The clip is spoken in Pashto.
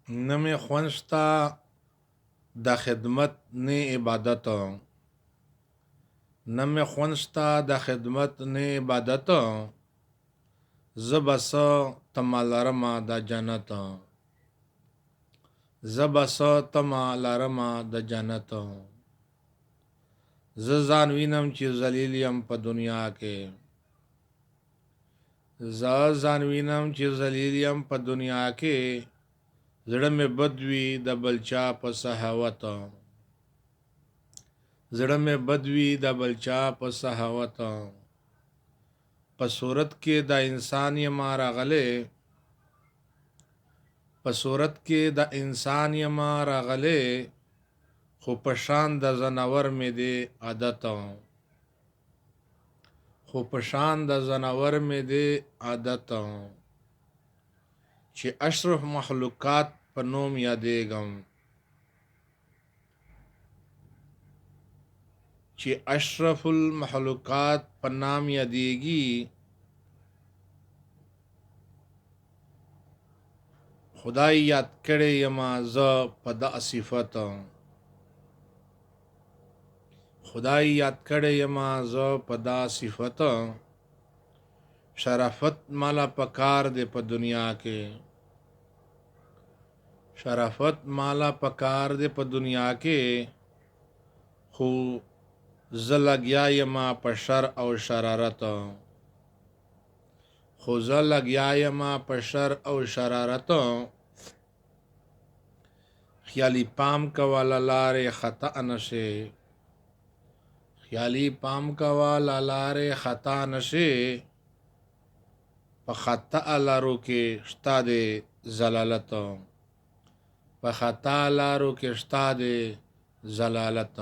نه مې خوند شته د خدمت نه عبادت، نه مې خوند شته د خدمت نه عبادت. زه به څه تمه لرمه د جنت، زه به څه تمه لرمه د جنت. زه ځان وینم چې ذلیل یم په دنیا کې، زه ځان وینم چې ذلیل یم په دنیا کې. زړه مې بد وي د بل چا په سخاوت، زړه مې بد وي د بل چا په سخاوت. په صورت کې د انسان یما راغلی، په صورت کې د انسان یما راغلی، خو په شان د ځناور مې دی عادت، خو په شان د ځناور مې دی عادت. چې اشرف مخلوقات په نوم یادېږم، چې اشرف المخلوقات په نام یادېږي. خدای یاد کړی یما زه په دغه صفت، خدای یاد کړی یما زه په دغه صفت. شرافت مالا پکار دی په دنیا کې، شرافت مالا پکار دی په دنیا کې. خو زه لګیا یما په شر او شرارت، خو زه لګیا یما په شر او شرارت. خیالی پام کوا لارې خطا نشي، خیالی پام کوا لارې خطا نشي. په خطا لارو کې شتا دی زلالت، په خطا لارو کې شتا دی زلالت.